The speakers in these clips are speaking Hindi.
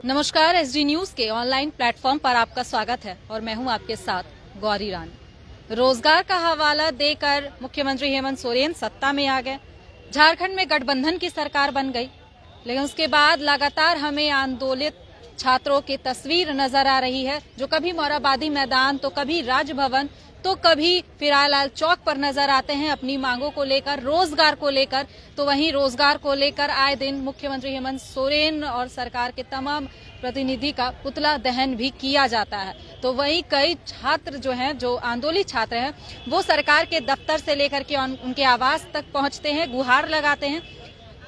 नमस्कार, एसडी न्यूज के ऑनलाइन प्लेटफॉर्म पर आपका स्वागत है और मैं हूं आपके साथ गौरी रानी। रोजगार का हवाला देकर मुख्यमंत्री हेमंत सोरेन सत्ता में आ गए। झारखंड में गठबंधन की सरकार बन गई, लेकिन उसके बाद लगातार हमें आंदोलित छात्रों की तस्वीर नजर आ रही है, जो कभी मोराबादी मैदान तो कभी राजभवन तो कभी फिरालाल चौक पर नजर आते हैं अपनी मांगों को लेकर, रोजगार को लेकर। तो वहीं रोजगार को लेकर आए दिन मुख्यमंत्री हेमंत सोरेन और सरकार के तमाम प्रतिनिधि का पुतला दहन भी किया जाता है। तो वहीं कई छात्र जो हैं, जो आंदोलित छात्र हैं, वो सरकार के दफ्तर से लेकर के उनके आवास तक पहुंचते हैं, गुहार लगाते हैं।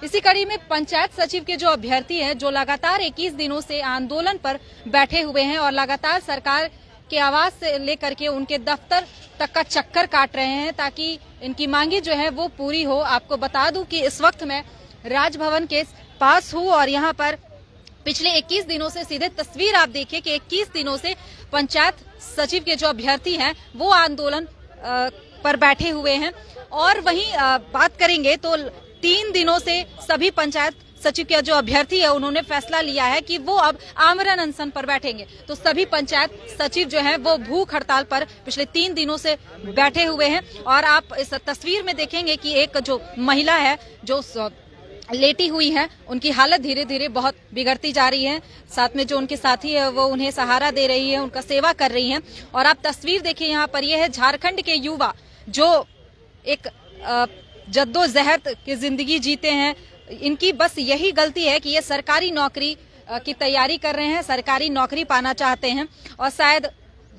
इसी कड़ी में पंचायत सचिव के जो अभ्यर्थी हैं, जो लगातार 21 दिनों से आंदोलन पर बैठे हुए हैं और लगातार सरकार के आवास से लेकर के उनके दफ्तर तक का चक्कर काट रहे हैं ताकि इनकी मांगे जो है वो पूरी हो। आपको बता दूं कि इस वक्त मैं राजभवन के पास हूं और यहां पर पिछले 21 दिनों से सीधे तस्वीर आप देखिए कि 21 दिनों से पंचायत सचिव के जो अभ्यर्थी हैं वो आंदोलन पर बैठे हुए हैं। और वहीं बात करेंगे तो 3 दिनों से सभी पंचायत सचिव के जो अभ्यर्थी है उन्होंने फैसला लिया है कि वो अब आमरण अनशन पर बैठेंगे। तो सभी पंचायत सचिव जो हैं वो भूख हड़ताल पर पिछले 3 दिनों से बैठे हुए हैं। और आप इस तस्वीर में देखेंगे कि एक जो महिला है जो लेटी हुई है, उनकी हालत धीरे धीरे बहुत बिगड़ती जा रही है। साथ में जो उनके साथी है वो उन्हें सहारा दे रही है, उनका सेवा कर रही है। और आप तस्वीर देखिए यहाँ पर, यह है झारखंड के युवा जो एक जद्दोजहद की जिंदगी जीते हैं। इनकी बस यही गलती है कि ये सरकारी नौकरी की तैयारी कर रहे हैं, सरकारी नौकरी पाना चाहते हैं। और शायद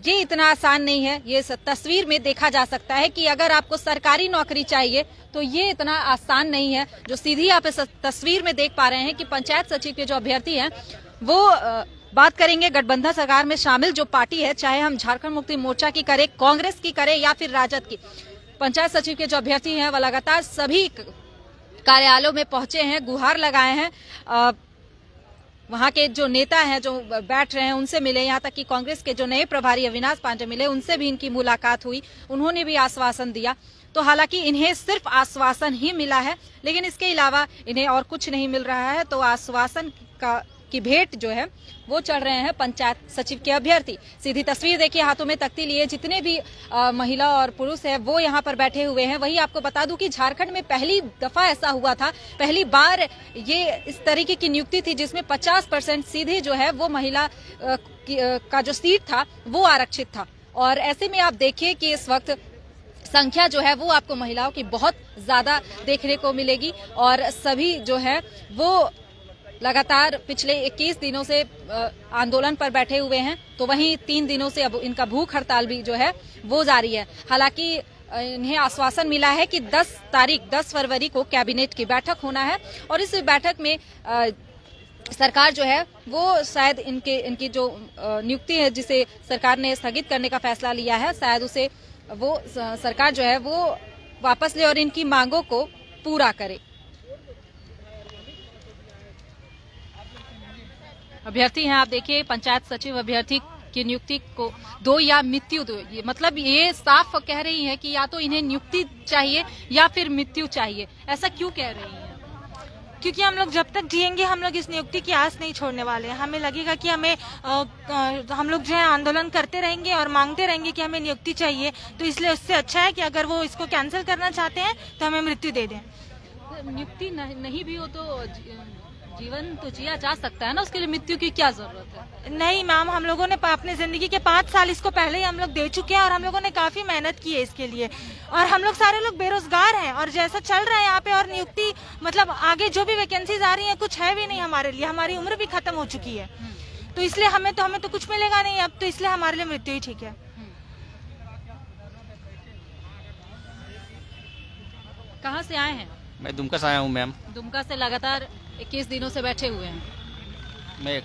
ये इतना आसान नहीं है। ये तस्वीर में देखा जा सकता है कि अगर आपको सरकारी नौकरी चाहिए तो ये इतना आसान नहीं है। जो सीधी आप इस तस्वीर में देख पा रहे हैं कि पंचायत सचिव के जो अभ्यर्थी हैं वो बात करेंगे गठबंधन सरकार में शामिल जो पार्टी है, चाहे हम झारखंड मुक्ति मोर्चा की करें, कांग्रेस की करें या फिर राजद की। पंचायत सचिव के जो अभ्यर्थी हैं वह लगातार सभी कार्यालयों में पहुंचे हैं, गुहार लगाए हैं। वहां के जो नेता हैं जो बैठ रहे हैं उनसे मिले, यहाँ तक कि कांग्रेस के जो नए प्रभारी अविनाश पांडे मिले, उनसे भी इनकी मुलाकात हुई। उन्होंने भी आश्वासन दिया। तो हालांकि इन्हें सिर्फ आश्वासन ही मिला है, लेकिन इसके अलावा इन्हें और कुछ नहीं मिल रहा है। तो आश्वासन की भेंट जो है वो चढ़ रहे हैं पंचायत सचिव के अभ्यर्थी। सीधी तस्वीर देखिए, हाथों में तख्ती लिए जितने भी महिला और पुरुष है वो यहाँ पर बैठे हुए हैं। वही आपको बता दूं कि झारखंड में पहली दफा ऐसा हुआ था, पहली बार ये इस तरीके की नियुक्ति थी जिसमें 50% सीधे जो है वो महिला का जो सीट था वो आरक्षित था। और ऐसे में आप देखिए कि इस वक्त संख्या जो है वो आपको महिलाओं की बहुत ज्यादा देखने को मिलेगी। और सभी जो है वो लगातार पिछले 21 दिनों से आंदोलन पर बैठे हुए हैं। तो वहीं 3 दिनों से अब इनका भूख हड़ताल भी जो है वो जारी है। हालांकि इन्हें आश्वासन मिला है कि 10 फरवरी को कैबिनेट की बैठक होना है और इस बैठक में सरकार जो है वो शायद इनकी जो नियुक्ति है जिसे सरकार ने स्थगित करने का फैसला लिया है, शायद उसे वो सरकार जो है वो वापस ले और इनकी मांगों को पूरा करे। अभ्यर्थी हैं आप देखिए, पंचायत सचिव अभ्यर्थी की नियुक्ति को दो या मृत्यु दो, ये मतलब ये साफ कह रही है कि या तो इन्हें नियुक्ति चाहिए या फिर मृत्यु चाहिए। ऐसा क्यों कह रही है? क्योंकि हम लोग जब तक जिएंगे हम लोग इस नियुक्ति की आस नहीं छोड़ने वाले हैं। हमें लगेगा कि हम लोग जो है आंदोलन करते रहेंगे और मांगते रहेंगे कि हमें नियुक्ति चाहिए। तो इसलिए उससे अच्छा है कि अगर वो इसको कैंसिल करना चाहते हैं तो हमें मृत्यु दे दें। नियुक्ति नहीं भी हो तो जीवन तो जिया जा सकता है ना, उसके लिए मृत्यु की क्या जरूरत है? नहीं मैम, हम लोगों ने अपने जिंदगी के 5 साल इसको पहले ही हम लोग दे चुके हैं और हम लोगों ने काफी मेहनत की है इसके लिए। और हम लोग सारे लोग बेरोजगार हैं और जैसा चल रहा है यहाँ पे, और नियुक्ति मतलब आगे जो भी वैकेंसीज आ रही है कुछ है भी नहीं हमारे लिए। हमारी उम्र भी खत्म हो चुकी है, तो इसलिए हमें तो कुछ मिलेगा नहीं अब, तो इसलिए हमारे लिए मृत्यु ही ठीक है। कहाँ से आए हैं? मैं दुमका से आया हूँ मैम। दुमका से लगातार 21 दिनों से बैठे हुए हैं। मैं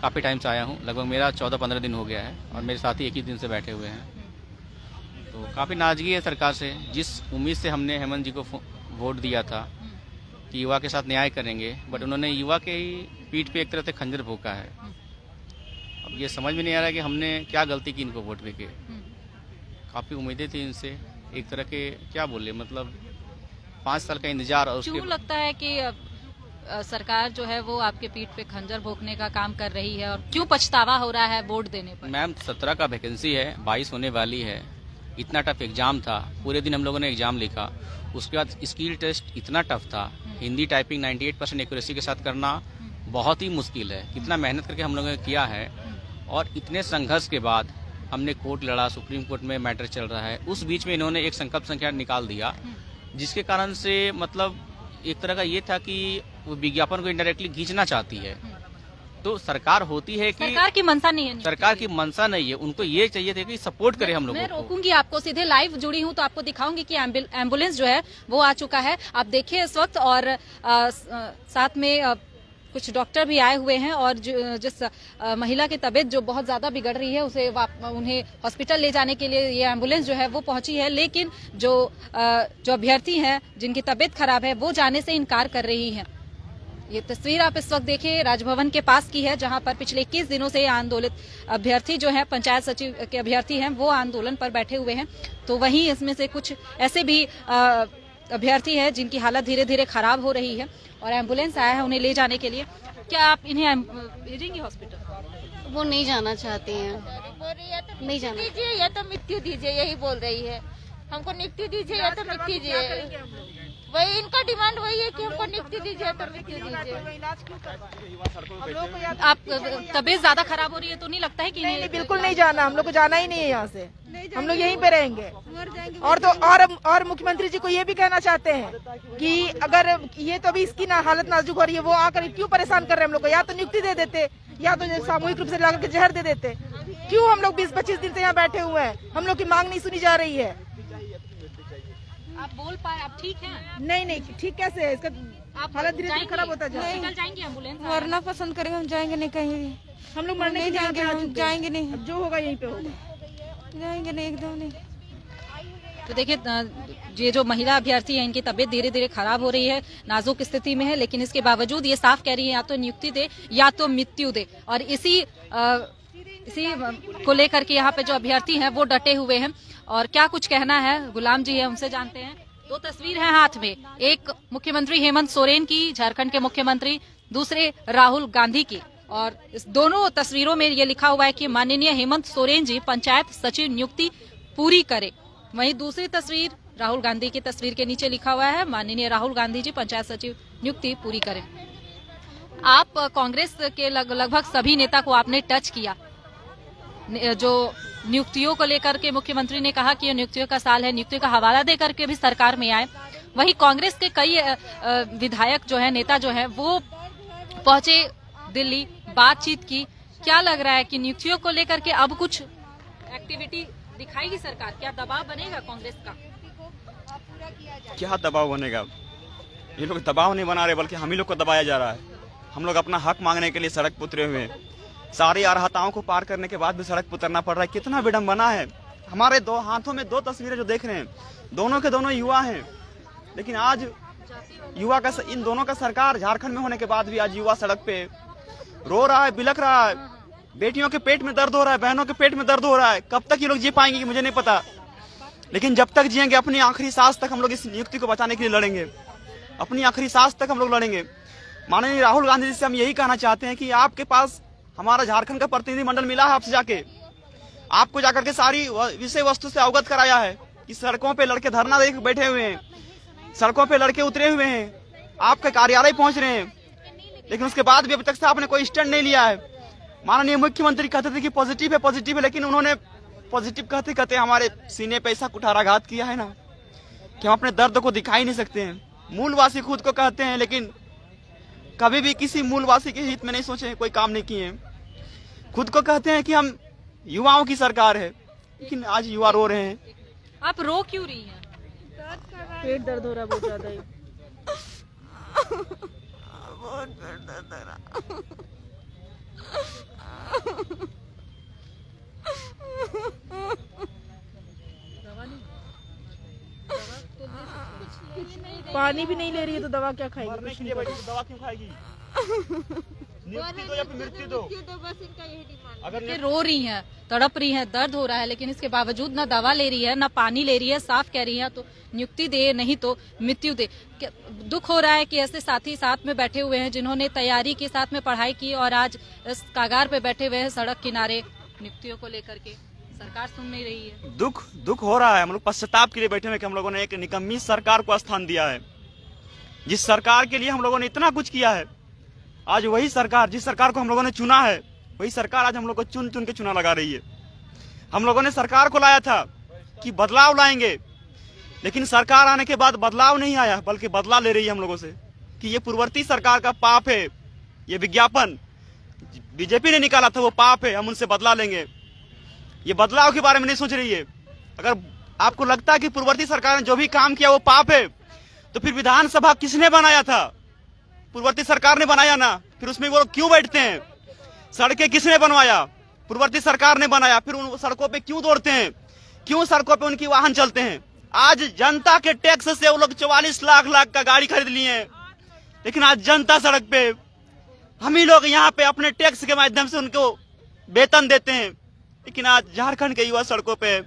काफ़ी टाइम से आया हूँ, लगभग मेरा 14-15 दिन हो गया है और मेरे साथी 21 दिन से बैठे हुए हैं। तो काफ़ी नाराजगी है सरकार से। जिस उम्मीद से हमने हेमंत जी को वोट दिया था कि युवा के साथ न्याय करेंगे, बट उन्होंने युवा के ही पीठ पे एक तरह से खंजर भोंका है। अब ये समझ में नहीं आ रहा कि हमने क्या गलती की इनको वोट देके। काफ़ी उम्मीदें थी इनसे, एक तरह के क्या बोले, मतलब 5 साल का इंतजार। और क्यों लगता है कि सरकार जो है वो आपके पीठ पे खंजर भोंकने का काम कर रही है और क्यों पछतावा हो रहा है वोट देने पर? मैम 17 का वैकेंसी है, 22 होने वाली है। इतना टफ एग्जाम था, पूरे दिन हम लोगों ने एग्जाम लिखा। उसके बाद स्किल टेस्ट इतना टफ था, हिंदी टाइपिंग 98% एक्यूरेसी के साथ करना बहुत ही मुश्किल है। कितना मेहनत करके हम लोगों ने किया है और इतने संघर्ष के बाद हमने कोर्ट लड़ा, सुप्रीम कोर्ट में मैटर चल रहा है। उस बीच में इन्होंने एक संकल्प संख्या निकाल दिया, जिसके कारण से मतलब एक तरह का ये था कि वो विज्ञापन को इनडायरेक्टली खींचना चाहती है। तो सरकार होती है कि सरकार की मंशा नहीं है, सरकार की मंशा नहीं है, उनको ये चाहिए था कि सपोर्ट करे हम लोगों मैं को। रोकूंगी आपको, सीधे लाइव जुड़ी हूँ तो आपको दिखाऊंगी कि एम्बुलेंस जो है वो आ चुका है। आप देखिए इस वक्त, और साथ में कुछ डॉक्टर भी आए हुए हैं और जिस महिला की तबीयत जो बहुत ज्यादा बिगड़ रही है उसे उन्हें हॉस्पिटल ले जाने के लिए ये एम्बुलेंस जो है वो पहुंची है। लेकिन जो अभ्यर्थी हैं जिनकी तबीयत खराब है वो जाने से इनकार कर रही हैं। ये तस्वीर आप इस वक्त देखिए राजभवन के पास की है, जहां पर पिछले 21 दिनों से आंदोलित अभ्यर्थी जो हैं, पंचायत सचिव के अभ्यर्थी हैं, वो आंदोलन पर बैठे हुए हैं। तो वहीं इसमें से कुछ ऐसे भी अभ्यर्थी हैं जिनकी हालत धीरे धीरे खराब हो रही है और एम्बुलेंस आया है उन्हें ले जाने के लिए। क्या आप इन्हें भेजेंगे हॉस्पिटल? वो नहीं जाना चाहती हैं, नहीं जाना दीजिए या तो मृत्यु दीजिए, यही बोल रही है। हमको नियुक्ति दीजिए या तो मृत्यु दीजिए, वही इनका डिमांड वही है कि हमको नियुक्ति दीजिए तो मृत्यु दीजिए। आप तबीयत ज्यादा खराब हो रही है तो नहीं लगता है कि नहीं, बिल्कुल नहीं जाना, हम लोग को जाना ही नहीं है यहाँ से, हम लोग यहीं पे रहेंगे। और तो और मुख्यमंत्री जी को ये भी कहना चाहते हैं कि अगर ये तो अभी इसकी हालत नाजुक हो रही है, वो आकर क्यों परेशान कर रहे हैं हम लोग को? या तो नियुक्ति दे देते या तो सामूहिक रूप से लाकर के जहर दे देते। क्यों हम लोग 20-25 दिन से यहाँ बैठे हुए हैं, हम लोग की मांग नहीं सुनी जा रही है। आप बोल पाए, आप ठीक हैं? नहीं, ठीक कैसे है? इसका हालत धीरे धीरे खराब होता जाए। हॉस्पिटल जाएंगे? एम्बुलेंस मरना पसंद करेंगे, हम जाएंगे नहीं कहीं भी। हम लोग मरने नहीं जाएंगे, हम जाएंगे नहीं, अब जो होगा यहीं पे होगा, जाएंगे नहीं, एकदम नहीं। तो देखिए ये जो महिला अभ्यर्थी है इनकी तबीयत धीरे धीरे खराब हो रही है, नाजुक स्थिति में है, लेकिन इसके बावजूद ये साफ कह रही है या तो नियुक्ति दे या तो मृत्यु दे। और इसी को लेकर के यहाँ पे जो अभ्यर्थी हैं वो डटे हुए हैं। और क्या कुछ कहना है गुलाम जी है, उनसे जानते हैं। दो तस्वीर है हाथ में, एक मुख्यमंत्री हेमंत सोरेन की, झारखंड के मुख्यमंत्री, दूसरे राहुल गांधी की। और इस दोनों तस्वीरों में ये लिखा हुआ है कि माननीय हेमंत सोरेन जी पंचायत सचिव नियुक्ति पूरी करे। वहीं दूसरी तस्वीर राहुल गांधी की तस्वीर के नीचे लिखा हुआ है माननीय राहुल गांधी जी पंचायत सचिव नियुक्ति पूरी करें। आप कांग्रेस के लगभग सभी नेता को आपने टच किया। जो नियुक्तियों को लेकर के मुख्यमंत्री ने कहा कि ये नियुक्तियों का साल है, नियुक्तियों का हवाला दे करके भी सरकार में आए। वहीं कांग्रेस के कई विधायक जो है, नेता जो है, वो पहुंचे दिल्ली, बातचीत की। क्या लग रहा है कि नियुक्तियों को लेकर के अब कुछ एक्टिविटी दिखाएगी सरकार? क्या दबाव बनेगा कांग्रेस का? क्या दबाव बनेगा? ये लोग दबाव नहीं बना रहे, बल्कि हम ही लोग को दबाया जा रहा है। हम लोग अपना हक मांगने के लिए सड़क पर उतरे हुए हैं। सारी अर्हताओं को पार करने के बाद भी सड़क पर उतरना पड़ रहा है। कितना विडंबना है। हमारे दो हाथों में दो तस्वीरें जो देख रहे हैं, दोनों के दोनों युवा हैं, लेकिन आज युवा का इन दोनों का सरकार झारखंड में होने के बाद भी आज युवा सड़क पे रो रहा है, बिलख रहा है। बेटियों के पेट में दर्द हो रहा है, बहनों के पेट में दर्द हो रहा है। कब तक ये लोग जी पाएंगे कि मुझे नहीं पता, लेकिन जब तक जिएंगे अपनी आखिरी सांस तक हम लोग इस नियुक्ति को बचाने के लिए लड़ेंगे। अपनी आखिरी सांस तक हम लोग लड़ेंगे। माननीय राहुल गांधी जी से हम यही कहना चाहते हैं कि आपके पास हमारा झारखंड का प्रतिनिधिमंडल मिला है, आपसे जाके आपको जाकर के सारी विषय वस्तु से अवगत कराया है कि सड़कों पे लड़के धरना दे बैठे हुए हैं, सड़कों पे लड़के उतरे हुए हैं, आपके कार्यालय पहुंच रहे हैं, लेकिन उसके बाद भी अभी तक से आपने कोई स्टैंड नहीं लिया है। माननीय मुख्यमंत्री कहते थे कि पॉजिटिव है, लेकिन उन्होंने पॉजिटिव कहते कहते हमारे सीने पे ऐसा कुठाराघात किया है ना कि हम अपने दर्द को दिखा ही नहीं सकते हैं। मूलवासी खुद को कहते हैं, लेकिन कभी भी किसी मूलवासी के हित में नहीं सोचे, कोई काम नहीं किए। खुद को कहते हैं कि हम युवाओं की सरकार है, लेकिन आज युवा रो रहे हैं। आप रो क्यों रही हैं? पेट दर्द हो रहा है बहुत ज्यादा ही। बहुत पेट दर्द हो रहा। पानी भी नहीं ले रही है तो दवा क्या खाएगी? कुछ नहीं करेगी। दवा क्यों खाएगी? नियुक्ति दो या फिर मृत्यु दो। बस इनका यही डिमांड। अगर ये रो रही हैं, तड़प रही हैं, दर्द हो रहा है, लेकिन इसके बावजूद ना दवा ले रही है, ना पानी ले रही है, साफ कह रही है तो नियुक्ति दे, नहीं तो मृत्यु दे। दुख हो रहा है कि ऐसे साथी साथ में बैठे हुए हैं जिन्होंने तैयारी की, साथ में पढ़ाई की और आज इस कागार पे बैठे हुए हैं सड़क किनारे नियुक्तियों को लेकर के। सरकार सुन नहीं रही है। दुख हो रहा है। हम लोग पश्चाताप के लिए बैठे हुए कि हम लोगों ने एक निकम्मी सरकार को स्थान दिया है। जिस सरकार के लिए हम लोगों ने इतना कुछ किया है, आज वही सरकार, जिस सरकार को हम लोगों ने चुना है, वही सरकार आज हम लोग को चुन चुन के चुना लगा रही है। हम लोगों ने सरकार को लाया था कि बदलाव लाएंगे, लेकिन सरकार आने के बाद बदलाव नहीं आया, बल्कि बदला ले रही है हम लोगों से कि ये पूर्ववर्ती सरकार का पाप है। ये विज्ञापन बीजेपी ने निकाला था, वो पाप है, हम उनसे बदला लेंगे। ये बदलाव के बारे में नहीं सोच रही है। अगर आपको लगता है कि पूर्ववर्ती सरकार ने जो भी काम किया वो पाप है, तो फिर विधानसभा किसने बनाया था? पूर्ववर्ती सरकार ने बनाया ना, फिर उसमें वो क्यों बैठते हैं? सड़कें किसने बनवाया? पूर्ववर्ती सरकार ने बनाया, फिर उन सड़कों पे क्यों दौड़ते हैं? क्यों सड़कों पे उनकी वाहन चलते हैं? आज जनता के टैक्स से वो लोग 44 लाख का गाड़ी खरीद लिए हैं, लेकिन आज जनता सड़क पे, हम ही लोग यहाँ पे अपने टैक्स के माध्यम से उनको वेतन देते हैं, लेकिन आज झारखंड के युवा सड़कों पे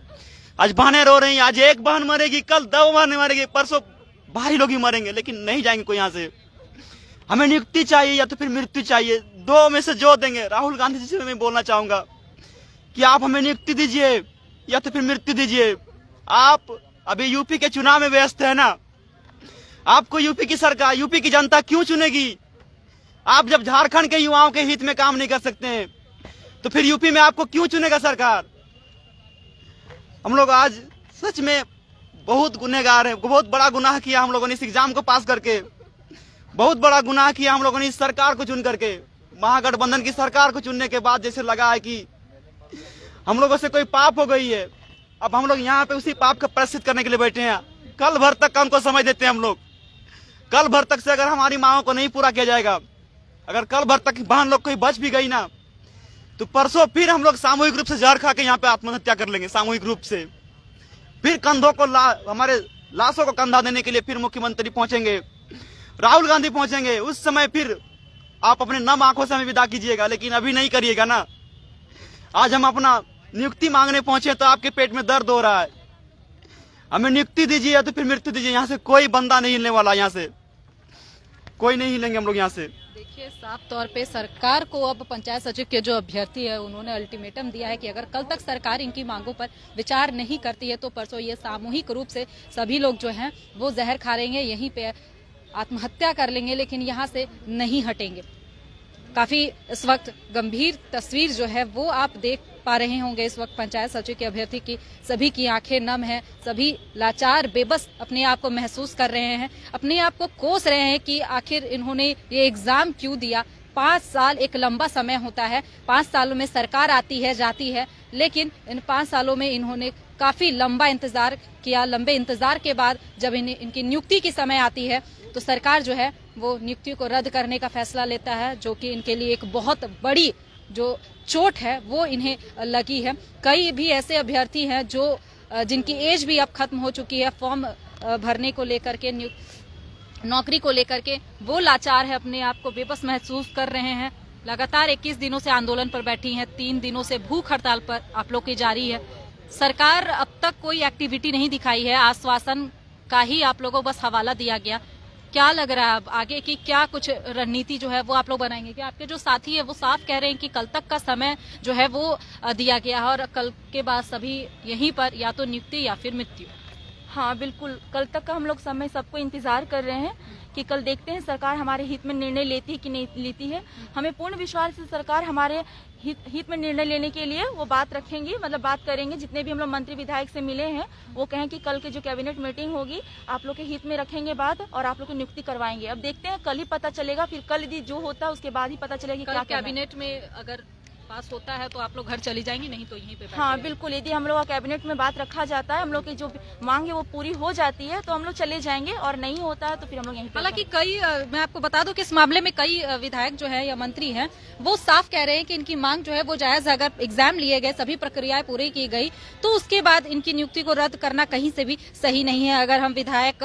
आज बहनें रो रही हैं। आज एक बहन मरेगी, कल 2 बहनें मरेगी, परसों भारी लोग ही मरेंगे, लेकिन नहीं जाएंगे कोई यहाँ से। हमें नियुक्ति चाहिए या तो फिर मृत्यु चाहिए, 2 में से जो देंगे। राहुल गांधी जी से मैं बोलना चाहूंगा कि आप हमें नियुक्ति दीजिए या तो फिर मृत्यु दीजिए। आप अभी यूपी के चुनाव में व्यस्त है ना, आपको यूपी की सरकार, यूपी की जनता क्यों चुनेगी? आप जब झारखंड के युवाओं के हित में काम नहीं कर सकते हैं, तो फिर यूपी में आपको क्यों चुनेगा सरकार? हम लोग आज सच में बहुत गुनहगार हैं। बहुत बड़ा गुनाह किया हम लोगों ने इस एग्जाम को पास करके, बहुत बड़ा गुनाह किया हम लोगों ने इस सरकार को चुन करके। महागठबंधन की सरकार को चुनने के बाद जैसे लगा है कि हम लोगों से कोई पाप हो गई है। अब हम लोग यहाँ पे उसी पाप का प्रायश्चित करने के लिए बैठे हैं। कल भर तक का उनको समय देते हैं हम लोग। कल भर तक से अगर हमारी मांगों को नहीं पूरा किया जाएगा, अगर कल भर तक बहन लोग कोई बच भी गई ना, तो परसों फिर हम लोग सामूहिक रूप से जहर खा के यहाँ पे आत्महत्या कर लेंगे। सामूहिक रूप से फिर कंधों को हमारे लाशों को कंधा देने के लिए फिर मुख्यमंत्री पहुंचेंगे, राहुल गांधी पहुंचेंगे। उस समय फिर आप अपने नम आंखों से हमें विदा कीजिएगा, लेकिन अभी नहीं करिएगा ना। आज हम अपना नियुक्ति मांगने पहुंचे तो आपके पेट में दर्द हो रहा है। हमें नियुक्ति दीजिए या तो फिर मृत्यु दीजिए। यहाँ से कोई बंदा नहीं हिलने वाला, यहाँ से कोई नहीं हिलेंगे हम लोग यहाँ से। देखिए, साफ तौर पे सरकार को अब पंचायत सचिव के जो अभ्यर्थी है उन्होंने अल्टीमेटम दिया है कि अगर कल तक सरकार इनकी मांगों पर विचार नहीं करती है तो परसों ये सामूहिक रूप से सभी लोग जो हैं वो जहर खा लेंगे, यहीं पे आत्महत्या कर लेंगे, लेकिन यहाँ से नहीं हटेंगे। काफी इस वक्त गंभीर तस्वीर जो है वो आप देख पा रहे होंगे। इस वक्त पंचायत सचिव के अभ्यर्थी की सभी की आंखें नम हैं, सभी लाचार बेबस अपने आप को महसूस कर रहे हैं, अपने आप को कोस रहे हैं कि आखिर इन्होंने ये एग्जाम क्यों दिया। 5 साल एक लंबा समय होता है, 5 सालों में सरकार आती है जाती है, लेकिन इन 5 सालों में इन्होंने काफी लंबा इंतजार किया। लंबे इंतजार के बाद जब इनकी नियुक्ति की समय आती है तो सरकार जो है वो नियुक्ति को रद्द करने का फैसला लेता है, जो कि इनके लिए एक बहुत बड़ी जो चोट है वो इन्हें लगी है। कई भी ऐसे अभ्यर्थी हैं जो जिनकी एज भी अब खत्म हो चुकी है, फॉर्म भरने को लेकर के, नौकरी को लेकर के वो लाचार है, अपने आप को बेबस महसूस कर रहे हैं। लगातार 21 दिनों से आंदोलन पर बैठी हैं, 3 दिनों से भूख हड़ताल पर आप लोग की जारी है। सरकार अब तक कोई एक्टिविटी नहीं दिखाई है, आश्वासन का ही आप लोगों को बस हवाला दिया गया। क्या लग रहा है अब आगे की क्या कुछ रणनीति जो है वो आप लोग बनाएंगे? कि आपके जो साथी है वो साफ कह रहे हैं कि कल तक का समय जो है वो दिया गया है और कल के बाद सभी यहीं पर या तो नियुक्ति या फिर मृत्यु। हाँ बिल्कुल, कल तक का हम लोग समय सबको इंतजार कर रहे हैं कि कल देखते हैं सरकार हमारे हित में निर्णय लेती है कि नहीं लेती है। हमें पूर्ण विश्वास है सरकार हमारे हित में निर्णय लेने के लिए वो बात रखेंगी, मतलब बात करेंगे। जितने भी हम लोग मंत्री विधायक से मिले हैं वो कहें कि कल की जो कैबिनेट मीटिंग होगी आप लोग के हित में रखेंगे बात और आप लोग को नियुक्ति करवाएंगे। अब देखते हैं, कल ही पता चलेगा, फिर कल जो होता है उसके बाद ही पता चलेगा कि क्या कैबिनेट में अगर पास होता है तो आप लोग घर चली जाएंगी, नहीं तो यहीं पे बैठे हाँ रहेंगे? बिल्कुल, यदि हम लोग का कैबिनेट में बात रखा जाता है, हम लोग की जो मांग है वो पूरी हो जाती है तो हम लोग चले जाएंगे, और नहीं होता है तो फिर हम लोग यहीं पे हालांकि कई मैं आपको बता दूं कि इस मामले में कई विधायक जो है या मंत्री हैं वो साफ कह रहे हैं कि इनकी मांग जो है वो जायज है। अगर एग्जाम लिए गए, सभी प्रक्रियाएं पूरी की गई तो उसके बाद इनकी नियुक्ति को रद्द करना कहीं से भी सही नहीं है। अगर हम विधायक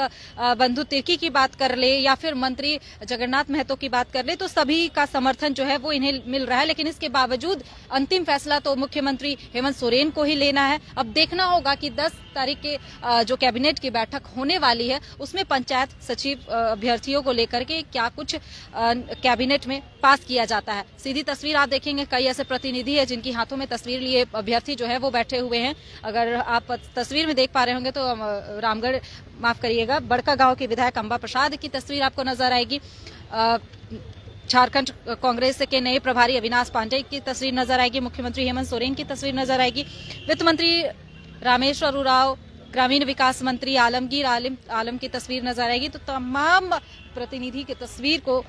बंधु तिर्की की बात कर ले या फिर मंत्री जगन्नाथ महतो की बात कर ले तो सभी का समर्थन जो है वो इन्हें मिल रहा है, लेकिन इसके बावजूद अंतिम फैसला तो मुख्यमंत्री हेमंत सोरेन को ही लेना है। अब देखना होगा कि 10 तारीख के जो कैबिनेट की बैठक होने वाली है उसमें पंचायत सचिव अभ्यर्थियों को लेकर के क्या कुछ कैबिनेट में पास किया जाता है। सीधी तस्वीर आप देखेंगे, कई ऐसे प्रतिनिधि है जिनकी हाथों में तस्वीर लिए अभ्यर्थी जो है वो बैठे हुए हैं। अगर आप तस्वीर में देख पा रहे होंगे तो रामगढ़, माफ करिएगा, बड़का गांव के विधायक अंबा प्रसाद की तस्वीर आपको नजर आएगी। झारखंड कांग्रेस के नए प्रभारी अविनाश पांडे की तस्वीर नजर आएगी। मुख्यमंत्री हेमंत सोरेन की तस्वीर नजर आएगी। वित्त मंत्री रामेश्वर उरांव, ग्रामीण विकास मंत्री आलमगीर आलम की तस्वीर नजर आएगी। तो तमाम प्रतिनिधि की तस्वीर को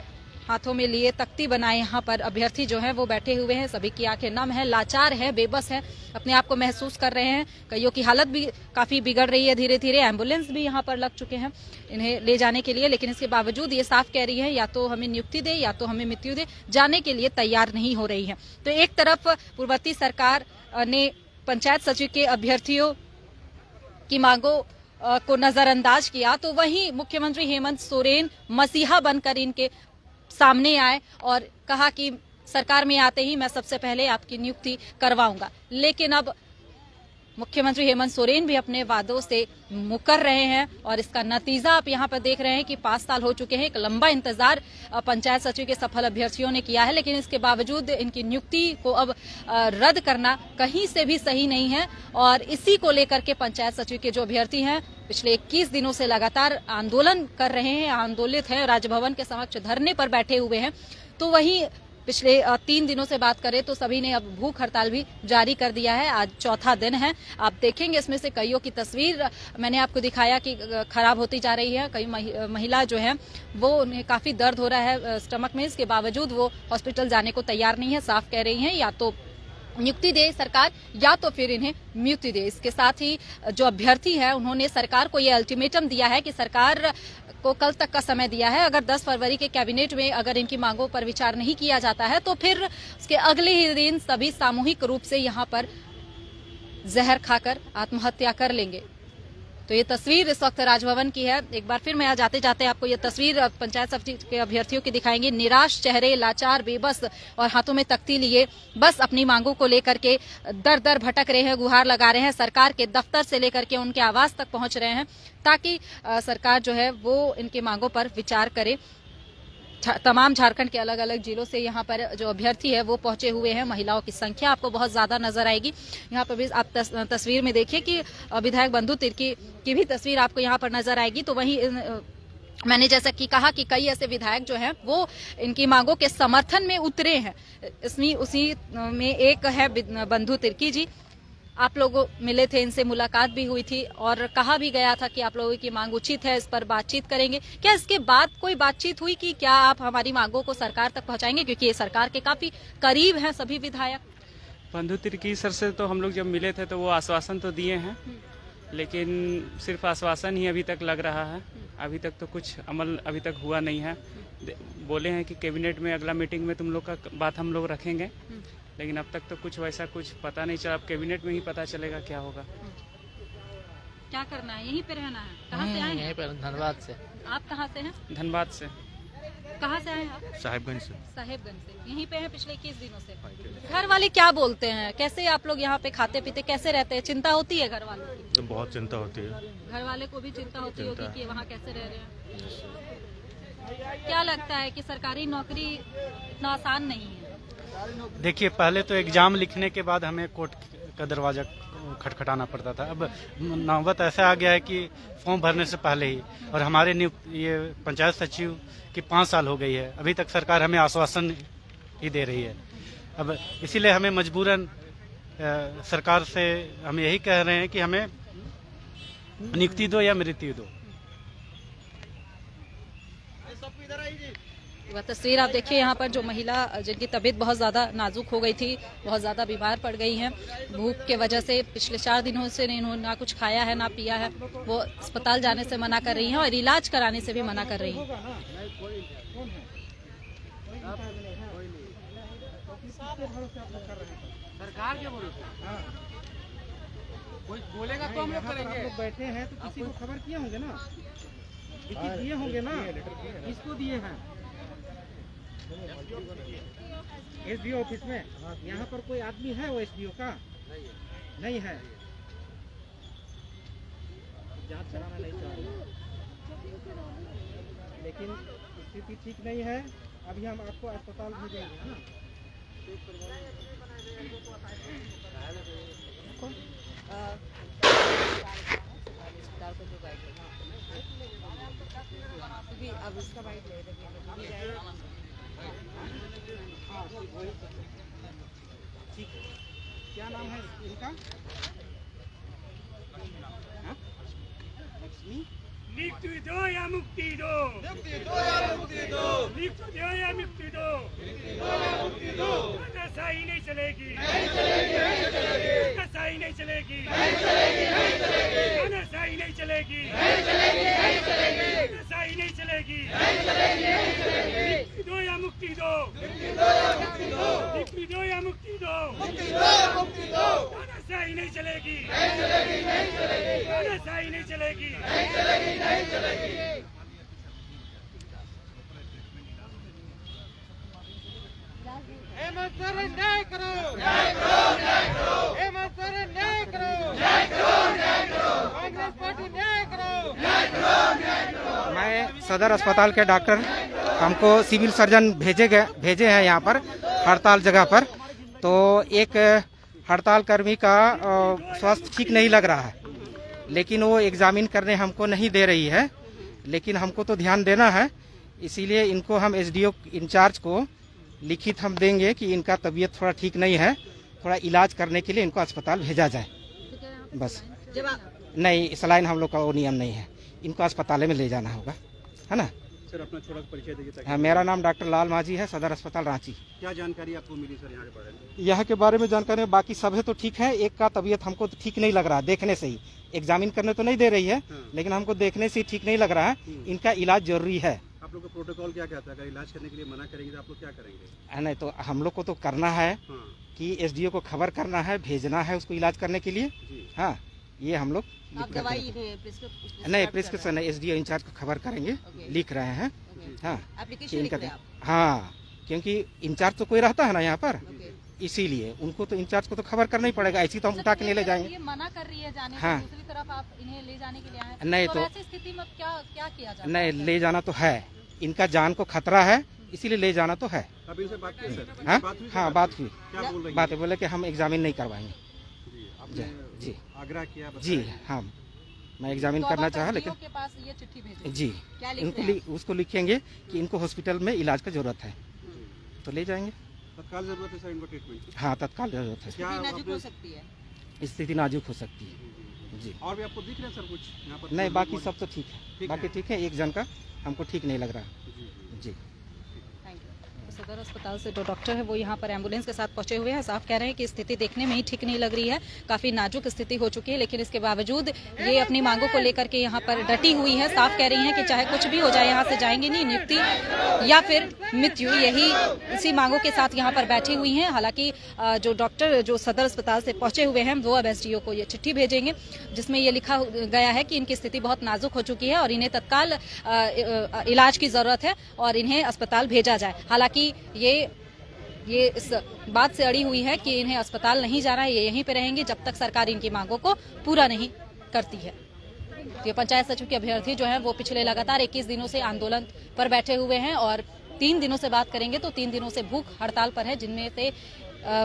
हाथों में लिए तख्ती बनाए यहाँ पर अभ्यर्थी जो हैं वो बैठे हुए हैं। सभी की आंखें नम है, लाचार है, बेबस है, अपने आप को महसूस कर रहे हैं। कईयों की हालत भी काफी बिगड़ रही है धीरे धीरे। एम्बुलेंस भी यहाँ पर लग चुके हैं इन्हें ले जाने के लिए, लेकिन इसके बावजूद ये साफ कह रही है या तो हमें नियुक्ति दे या तो हमें मृत्यु दे, जाने के लिए तैयार नहीं हो रही है। तो एक तरफ पूर्ववर्ती सरकार ने पंचायत सचिव के अभ्यर्थियों की मांगों को नजरअंदाज किया, तो वहीं मुख्यमंत्री हेमंत सोरेन मसीहा बनकर इनके सामने आए और कहा कि सरकार में आते ही मैं सबसे पहले आपकी नियुक्ति करवाऊंगा। लेकिन अब मुख्यमंत्री हेमंत सोरेन भी अपने वादों से मुकर रहे हैं और इसका नतीजा आप यहाँ पर देख रहे हैं कि 5 साल हो चुके हैं। एक लंबा इंतजार पंचायत सचिव के सफल अभ्यर्थियों ने किया है, लेकिन इसके बावजूद इनकी नियुक्ति को अब रद्द करना कहीं से भी सही नहीं है। और इसी को लेकर के पंचायत सचिव के जो अभ्यर्थी हैं पिछले 21 दिनों से लगातार आंदोलन कर रहे हैं, आंदोलित हैं, राजभवन के समक्ष धरने पर बैठे हुए हैं। तो वहीं पिछले 3 दिनों से बात करें तो सभी ने अब भूख हड़ताल भी जारी कर दिया है। आज चौथा दिन है। आप देखेंगे इसमें से कईयों की तस्वीर मैंने आपको दिखाया कि खराब होती जा रही है। कई महिला जो है वो उन्हें काफी दर्द हो रहा है स्टमक में, इसके बावजूद वो हॉस्पिटल जाने को तैयार नहीं है। साफ कह रही हैं या तो नियुक्ति दे सरकार या तो फिर इन्हें मृत्यु दे। इसके साथ ही जो अभ्यर्थी है उन्होंने सरकार को यह अल्टीमेटम दिया है कि सरकार को कल तक का समय दिया है। अगर 10 फरवरी के कैबिनेट में अगर इनकी मांगों पर विचार नहीं किया जाता है तो फिर उसके अगले ही दिन सभी सामूहिक रूप से यहाँ पर जहर खाकर आत्महत्या कर लेंगे। तो ये तस्वीर इस वक्त राजभवन की है। एक बार फिर मैं यहाँ जाते जाते आपको ये तस्वीर पंचायत सचिव के अभ्यर्थियों की दिखाएंगे। निराश चेहरे, लाचार, बेबस और हाथों में तख्ती लिए बस अपनी मांगों को लेकर के दर दर भटक रहे हैं, गुहार लगा रहे हैं। सरकार के दफ्तर से लेकर के उनके आवास तक पहुंच रहे हैं ताकि सरकार जो है वो इनकी मांगों पर विचार करे। तमाम झारखंड के अलग अलग जिलों से यहाँ पर जो अभ्यर्थी है वो पहुंचे हुए हैं। महिलाओं की संख्या आपको बहुत ज्यादा नजर आएगी। यहाँ पर भी आप तस्वीर में देखिए कि विधायक बंधु तिर्की की भी तस्वीर आपको यहाँ पर नजर आएगी। तो वहीं मैंने जैसा कि कहा कि कई ऐसे विधायक जो हैं वो इनकी मांगों के समर्थन में उतरे हैं। इसमें उसी में एक है बंधु तिर्की जी। आप लोग मिले थे, इनसे मुलाकात भी हुई थी और कहा भी गया था कि आप लोगों की मांग उचित है, इस पर बातचीत करेंगे। क्या इसके बाद कोई बातचीत हुई कि क्या आप हमारी मांगों को सरकार तक पहुंचाएंगे, क्योंकि ये सरकार के काफी करीब हैं सभी विधायक? बंधु तिर्की सर से तो हम लोग जब मिले थे तो वो आश्वासन तो दिए हैं, लेकिन सिर्फ आश्वासन ही अभी तक लग रहा है। अभी तक तो कुछ अमल अभी तक हुआ नहीं है। बोले हैं कि कैबिनेट में अगला मीटिंग में तुम लोग का बात हम लोग रखेंगे, लेकिन अब तक तो कुछ वैसा कुछ पता नहीं चला। अब कैबिनेट में ही पता चलेगा क्या होगा। क्या करना है? यहीं पे रहना है? कहाँ से आए हैं? यहीं पे धनबाद से। आप कहाँ से हैं? धनबाद से। कहाँ से आए हैं आप? साहिबगंज से। साहिबगंज से। यहीं पे हैं पिछले 21 दिनों से। घर वाले क्या बोलते हैं? कैसे आप लोग यहाँ पे खाते पीते कैसे रहते हैं? चिंता होती है घर वालों की? तो बहुत चिंता होती है। घर वाले को भी चिंता होती होगी कि वहाँ कैसे रह रहे हैं। क्या लगता है कि सरकारी नौकरी इतना आसान नहीं है? देखिए, पहले तो एग्जाम लिखने के बाद हमें कोर्ट का दरवाजा खटखटाना पड़ता था। अब नौबत ऐसा आ गया है कि फॉर्म भरने से पहले ही, और हमारे ये पंचायत सचिव की 5 साल हो गई है, अभी तक सरकार हमें आश्वासन ही दे रही है। अब इसीलिए हमें मजबूरन सरकार से हम यही कह रहे हैं कि हमें नियुक्ति दो या मृत्यु दो। वह तस्वीर आप देखिए यहाँ पर जो महिला जिनकी तबीयत बहुत ज़्यादा नाजुक हो गई थी, बहुत ज़्यादा बीमार पड़ गई हैं, भूख के वजह से पिछले 4 दिनों से इन्होंने ना कुछ खाया है ना पिया है, वो अस्पताल जाने से मना कर रही हैं और इलाज कराने से भी मना कर रही हैं। सरकार के कोई बोलेगा तो हम लोग करेंगे। लोग बैठे हैं तो किसी को खबर किए होंगे ना, दिए होंगे ना, किसको दिए हैं? एसडीओ ऑफिस में। यहाँ पर कोई आदमी है वो एसडीओ का? नहीं है। जांच कराना नहीं चाह रही, लेकिन स्थिति ठीक नहीं है। अभी हम आपको अस्पताल भेजेंगे, है ना? अब उसका बाइट ले ठीक। क्या नाम है इनका? लक्ष्मी। मृत्यु दो या मुक्ति दो, मुक्ति दो या मुक्ति दो, मृत्यु दो या मुक्ति दो, नशाई नहीं चलेगी, नशाई नहीं चलेगी, नशाई नहीं चलेगी, नशाई नहीं चलेगी, मृत्यु दो या मुक्ति दो, मृत्यु दो या मुक्ति दो, नशाई नहीं चलेगी, नशाई नहीं चलेगी। हेमंत सोरेन न्याय करो, न्याय करो, न्याय करो, हेमंत सोरेन न्याय करो, न्याय करो, न्याय करो, कांग्रेस पार्टी न्याय करो, न्याय करो, न्याय करो। मैं सदर अस्पताल के डॉक्टर, हमको सिविल सर्जन भेजे हैं यहाँ पर हड़ताल जगह पर। तो एक हड़ताल कर्मी का स्वास्थ्य ठीक नहीं लग रहा है, लेकिन वो एग्जामिन करने हमको नहीं दे रही है, लेकिन हमको तो ध्यान देना है, इसीलिए इनको हम एसडीओ इंचार्ज को लिखित हम देंगे कि इनका तबीयत थोड़ा ठीक नहीं है, थोड़ा इलाज करने के लिए इनको अस्पताल भेजा जाए। बस नहीं, सलाइन हम लोग का वो नियम नहीं है, इनको अस्पताल में ले जाना होगा, है ना? सर अपना थोड़ा परिचय दीजिए। हाँ, मेरा नाम डॉक्टर लाल माझी है, सदर अस्पताल रांची। क्या जानकारी आपको मिली सर यहाँ के बारे में? यहाँ के बारे में जानकारी, बाकी सब है तो ठीक है, एक का तबीयत हमको तो ठीक नहीं लग रहा, देखने से ही एग्जामिन करने तो नहीं दे रही है, लेकिन हमको देखने से ठीक नहीं लग रहा है, इनका इलाज जरूरी है। आप लोग का प्रोटोकॉल क्या कहता है? अगर इलाज करने के लिए मना करेंगे तो आप लोग क्या करेंगे? नहीं तो हम लोग को तो करना है कि एसडीओ को खबर करना है, भेजना है उसको इलाज करने के लिए। हाँ, ये हम लोग नहीं, प्रिस्क्रिप्शन है, एसडीओ इंचार्ज को खबर करेंगे, लिख रहे हैं। हाँ, हाँ, क्योंकि इंचार्ज तो कोई रहता है ना यहाँ पर, इसीलिए उनको तो इंचार्ज को तो खबर करना ही पड़ेगा, ऐसी तो हम उठा के नहीं ले जाएंगे। ये मना कर रही है जाने हाँ। से, दूसरी तरफ आप इन्हें ले जाने के लिए आए हैं, नहीं तो तो ऐसी स्थिति में क्या किया जाए? नहीं, ले जाना तो है, इनका जान को खतरा है, इसीलिए ले जाना तो है। अब इनसे बात की सर? हाँ, हाँ, बात हुई। क्या बोल रही है? बात बोले कि हम एग्जामिन नहीं करवाएंगे। जी, आग्रह किया? जी हाँ, मैं एग्जामिन करना चाहा, लेकिन के पास ये चिट्ठी भेजी जी, उसको लिखेंगे कि इनको हॉस्पिटल में इलाज का जरूरत है, तो ले जाएंगे। तत्काल जरूरत है सर इनको ट्रीटमेंट? हाँ, तत्काल जरूरत है। नाजुक हो सकती है, स्थिति नाजुक हो सकती है जी। और भी आपको दिख रहा है सर कुछ यहाँ पर? नहीं, बाकी सब तो ठीक है, बाकी ठीक है, एक जन का हमको ठीक नहीं लग रहा जी। सदर अस्पताल से जो डॉक्टर है वो यहाँ पर एम्बुलेंस के साथ पहुंचे हुए हैं, साफ कह रहे हैं कि स्थिति देखने में ही ठीक नहीं लग रही है, काफी नाजुक स्थिति हो चुकी है, लेकिन इसके बावजूद ये अपनी मांगों को लेकर के यहाँ पर डटी हुई है। साफ कह रही हैं कि चाहे कुछ भी हो जाए यहाँ से जाएंगे नहीं, नियुक्ति या फिर मृत्यु, यही इसी मांगों के साथ यहाँ पर बैठी हुई हैं। हालांकि जो डॉक्टर जो सदर अस्पताल से पहुंचे हुए हैं वो अब एसडीओ को ये चिट्ठी भेजेंगे, जिसमें ये लिखा गया है कि इनकी स्थिति बहुत नाजुक हो चुकी है और इन्हें तत्काल इलाज की जरूरत है और इन्हें अस्पताल भेजा जाए। हालांकि ये इस बात से अड़ी हुई है कि इन्हें अस्पताल नहीं जाना है, ये यहीं पे रहेंगे जब तक सरकार इनकी मांगों को पूरा नहीं करती है। ये पंचायत सचिव के अभ्यर्थी जो हैं वो पिछले लगातार 21 दिनों से आंदोलन पर बैठे हुए हैं और 3 दिनों से बात करेंगे तो 3 दिनों से भूख हड़ताल पर है, जिनमें से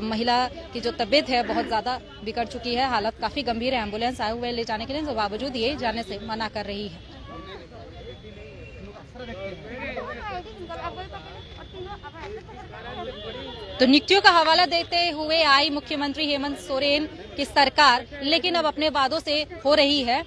महिला की जो तबीयत है बहुत ज्यादा बिगड़ चुकी है, हालत काफी गंभीर है, एम्बुलेंस आए हुए ले जाने के लिए, तो बावजूद ये जाने से मना कर रही है। तो नियुक्तियों का हवाला देते हुए आई मुख्यमंत्री हेमंत सोरेन की सरकार, लेकिन अब अपने वादों से हो रही है